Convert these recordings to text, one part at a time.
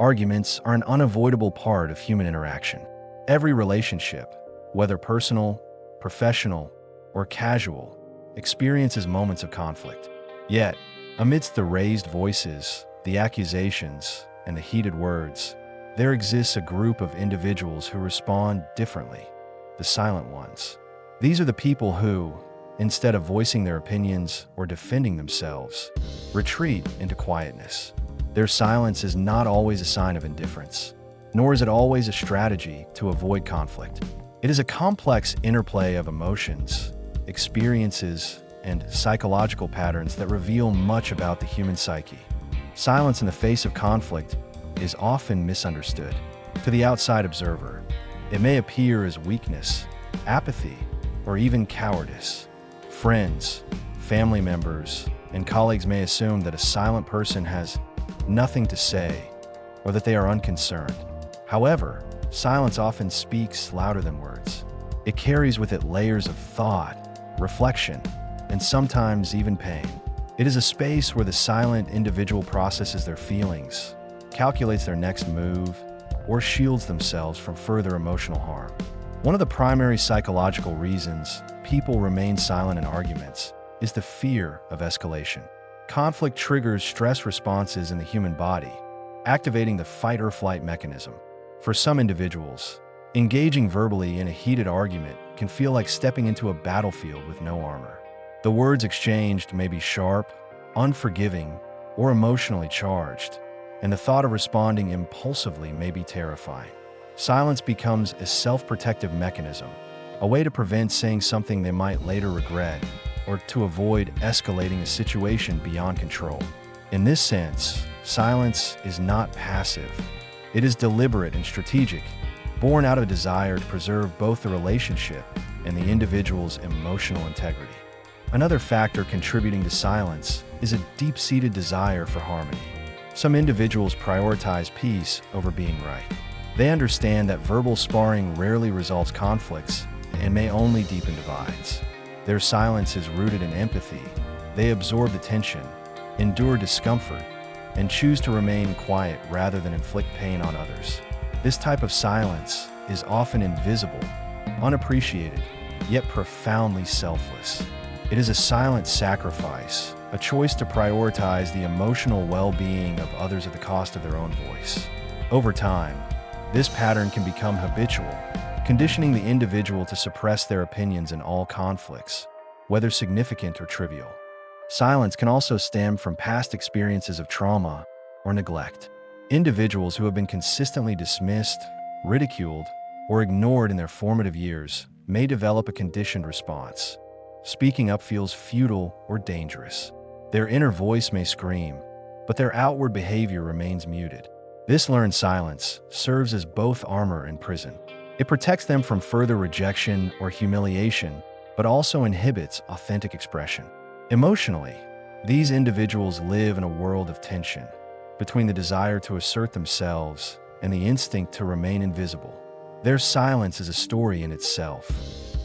Arguments are an unavoidable part of human interaction. Every relationship, whether personal, professional, or casual, experiences moments of conflict. Yet, amidst the raised voices, the accusations, and the heated words, there exists a group of individuals who respond differently, the silent ones. These are the people who, instead of voicing their opinions or defending themselves, retreat into quietness. Their silence is not always a sign of indifference, nor is it always a strategy to avoid conflict. It is a complex interplay of emotions, experiences, and psychological patterns that reveal much about the human psyche. Silence in the face of conflict is often misunderstood. To the outside observer, it may appear as weakness, apathy, or even cowardice. Friends, family members, and colleagues may assume that a silent person has nothing to say or that they are unconcerned. However, silence often speaks louder than words. It carries with it layers of thought, reflection, and sometimes even pain. It is a space where the silent individual processes their feelings, calculates their next move, or shields themselves from further emotional harm. One of the primary psychological reasons people remain silent in arguments is the fear of escalation. Conflict triggers stress responses in the human body, activating the fight-or-flight mechanism. For some individuals, engaging verbally in a heated argument can feel like stepping into a battlefield with no armor. The words exchanged may be sharp, unforgiving, or emotionally charged, and the thought of responding impulsively may be terrifying. Silence becomes a self-protective mechanism, a way to prevent saying something they might later regret, or to avoid escalating a situation beyond control. In this sense, silence is not passive. It is deliberate and strategic, born out of a desire to preserve both the relationship and the individual's emotional integrity. Another factor contributing to silence is a deep-seated desire for harmony. Some individuals prioritize peace over being right. They understand that verbal sparring rarely resolves conflicts and may only deepen divides. Their silence is rooted in empathy. They absorb the tension, endure discomfort, and choose to remain quiet rather than inflict pain on others. This type of silence is often invisible, unappreciated, yet profoundly selfless. It is a silent sacrifice, a choice to prioritize the emotional well-being of others at the cost of their own voice. Over time, this pattern can become habitual, conditioning the individual to suppress their opinions in all conflicts, whether significant or trivial. Silence can also stem from past experiences of trauma or neglect. Individuals who have been consistently dismissed, ridiculed, or ignored in their formative years may develop a conditioned response. Speaking up feels futile or dangerous. Their inner voice may scream, but their outward behavior remains muted. This learned silence serves as both armor and prison. It protects them from further rejection or humiliation, but also inhibits authentic expression. Emotionally, these individuals live in a world of tension between the desire to assert themselves and the instinct to remain invisible. Their silence is a story in itself,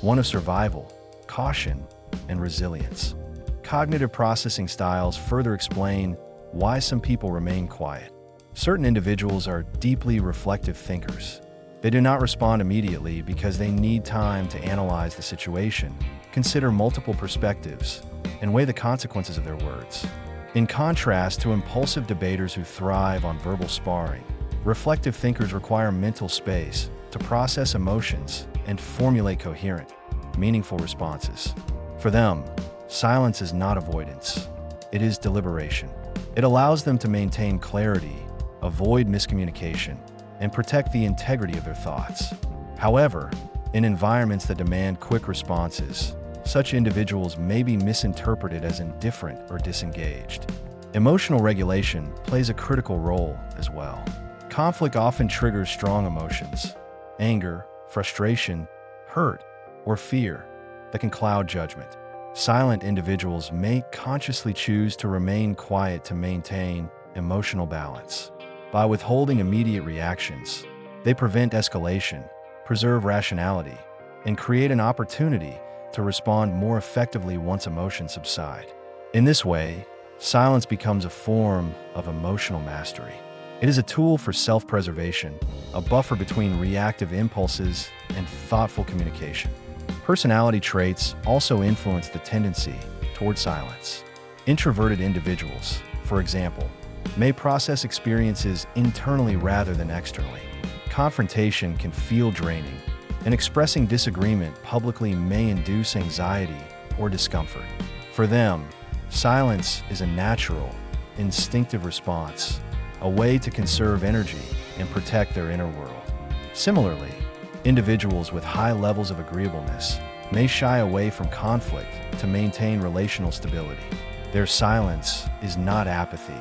one of survival, caution, and resilience. Cognitive processing styles further explain why some people remain quiet. Certain individuals are deeply reflective thinkers. They do not respond immediately because they need time to analyze the situation, consider multiple perspectives, and weigh the consequences of their words. In contrast to impulsive debaters who thrive on verbal sparring, reflective thinkers require mental space to process emotions and formulate coherent, meaningful responses. For them, silence is not avoidance. It is deliberation. It allows them to maintain clarity, avoid miscommunication, and protect the integrity of their thoughts. However, in environments that demand quick responses, such individuals may be misinterpreted as indifferent or disengaged. Emotional regulation plays a critical role as well. Conflict often triggers strong emotions, anger, frustration, hurt, or fear that can cloud judgment. Silent individuals may consciously choose to remain quiet to maintain emotional balance. By withholding immediate reactions, they prevent escalation, preserve rationality, and create an opportunity to respond more effectively once emotions subside. In this way, silence becomes a form of emotional mastery. It is a tool for self-preservation, a buffer between reactive impulses and thoughtful communication. Personality traits also influence the tendency toward silence. Introverted individuals, for example, may process experiences internally rather than externally. Confrontation can feel draining, and expressing disagreement publicly may induce anxiety or discomfort. For them, silence is a natural, instinctive response, a way to conserve energy and protect their inner world. Similarly, individuals with high levels of agreeableness may shy away from conflict to maintain relational stability. Their silence is not apathy.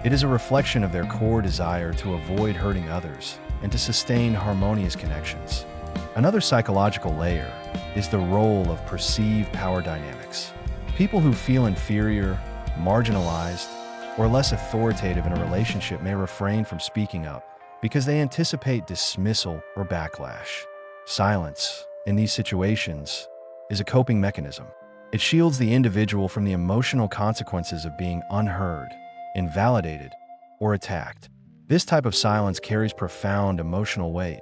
It is a reflection of their core desire to avoid hurting others and to sustain harmonious connections. Another psychological layer is the role of perceived power dynamics. People who feel inferior, marginalized, or less authoritative in a relationship may refrain from speaking up because they anticipate dismissal or backlash. Silence, in these situations, is a coping mechanism. It shields the individual from the emotional consequences of being unheard, invalidated, or attacked. This type of silence carries profound emotional weight,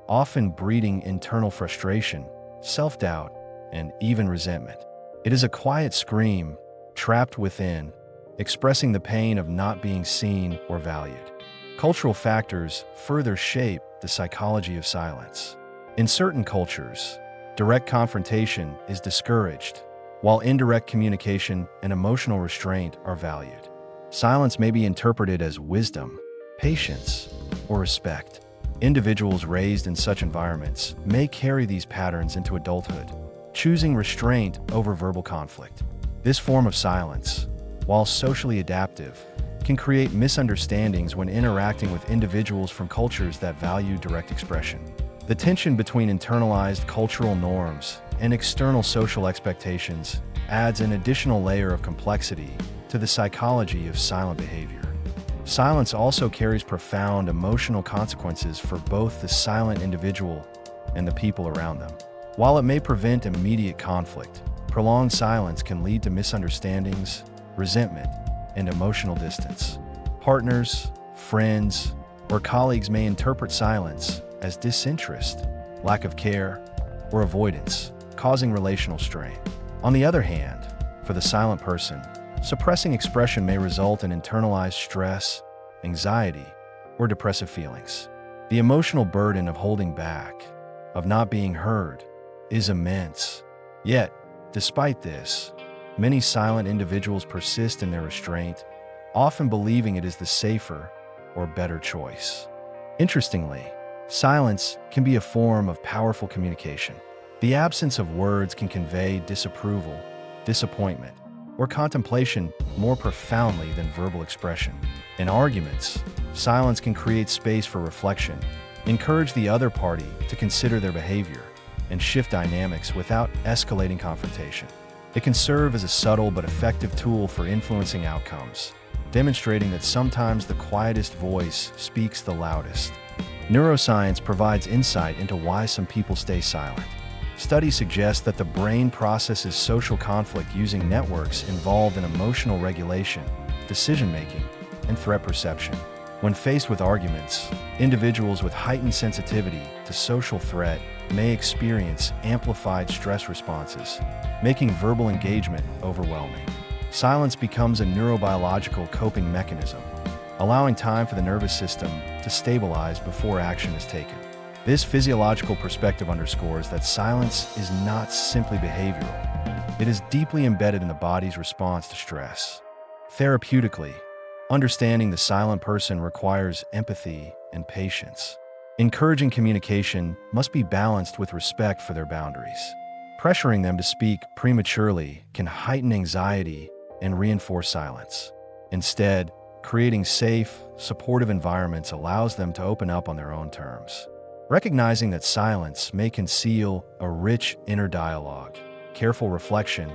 often breeding internal frustration, self-doubt, and even resentment. It is a quiet scream, trapped within, expressing the pain of not being seen or valued. Cultural factors further shape the psychology of silence. In certain cultures, direct confrontation is discouraged, while indirect communication and emotional restraint are valued. Silence may be interpreted as wisdom, patience, or respect. Individuals raised in such environments may carry these patterns into adulthood, choosing restraint over verbal conflict. This form of silence, while socially adaptive, can create misunderstandings when interacting with individuals from cultures that value direct expression. The tension between internalized cultural norms and external social expectations adds an additional layer of complexity to the psychology of silent behavior. Silence also carries profound emotional consequences for both the silent individual and the people around them. While it may prevent immediate conflict, prolonged silence can lead to misunderstandings, resentment, and emotional distance. Partners, friends, or colleagues may interpret silence as disinterest, lack of care, or avoidance, causing relational strain. On the other hand, for the silent person, suppressing expression may result in internalized stress, anxiety, or depressive feelings. The emotional burden of holding back, of not being heard, is immense. Yet, despite this, many silent individuals persist in their restraint, often believing it is the safer or better choice. Interestingly, silence can be a form of powerful communication. The absence of words can convey disapproval, disappointment, or contemplation more profoundly than verbal expression. In arguments, silence can create space for reflection, encourage the other party to consider their behavior, and shift dynamics without escalating confrontation. It can serve as a subtle but effective tool for influencing outcomes, demonstrating that sometimes the quietest voice speaks the loudest. Neuroscience provides insight into why some people stay silent. Studies suggest that the brain processes social conflict using networks involved in emotional regulation, decision-making, and threat perception. When faced with arguments, individuals with heightened sensitivity to social threat may experience amplified stress responses, making verbal engagement overwhelming. Silence becomes a neurobiological coping mechanism, allowing time for the nervous system to stabilize before action is taken. This physiological perspective underscores that silence is not simply behavioral. It is deeply embedded in the body's response to stress. Therapeutically, understanding the silent person requires empathy and patience. Encouraging communication must be balanced with respect for their boundaries. Pressuring them to speak prematurely can heighten anxiety and reinforce silence. Instead, creating safe, supportive environments allows them to open up on their own terms. Recognizing that silence may conceal a rich inner dialogue, careful reflection,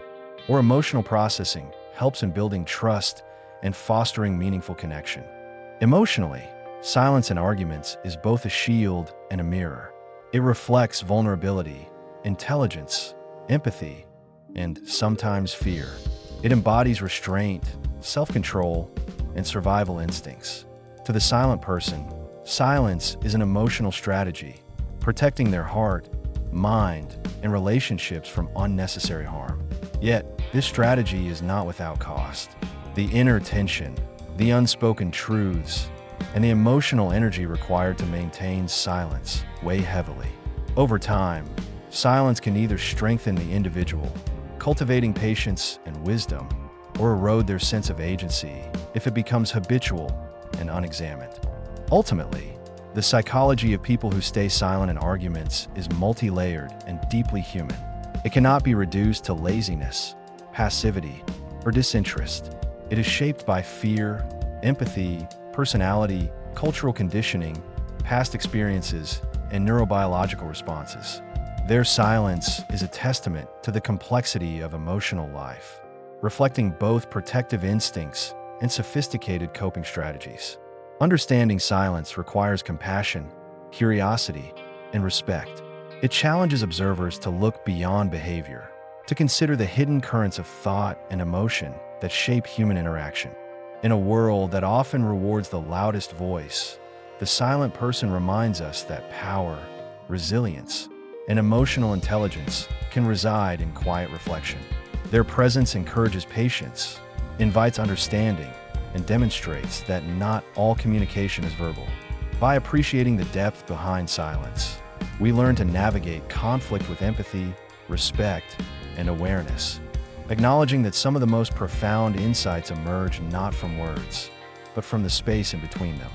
or emotional processing helps in building trust and fostering meaningful connection. Emotionally, silence in arguments is both a shield and a mirror. It reflects vulnerability, intelligence, empathy, and sometimes fear. It embodies restraint, self-control, and survival instincts. To the silent person, silence is an emotional strategy, protecting their heart, mind, and relationships from unnecessary harm. Yet, this strategy is not without cost. The inner tension, the unspoken truths, and the emotional energy required to maintain silence weigh heavily. Over time, silence can either strengthen the individual, cultivating patience and wisdom, or erode their sense of agency if it becomes habitual and unexamined. Ultimately, the psychology of people who stay silent in arguments is multi-layered and deeply human. It cannot be reduced to laziness, passivity, or disinterest. It is shaped by fear, empathy, personality, cultural conditioning, past experiences, and neurobiological responses. Their silence is a testament to the complexity of emotional life, reflecting both protective instincts and sophisticated coping strategies. Understanding silence requires compassion, curiosity, and respect. It challenges observers to look beyond behavior, to consider the hidden currents of thought and emotion that shape human interaction. In a world that often rewards the loudest voice, the silent person reminds us that power, resilience, and emotional intelligence can reside in quiet reflection. Their presence encourages patience, invites understanding, and demonstrates that not all communication is verbal. By appreciating the depth behind silence, we learn to navigate conflict with empathy, respect, and awareness, acknowledging that some of the most profound insights emerge not from words, but from the space in between them.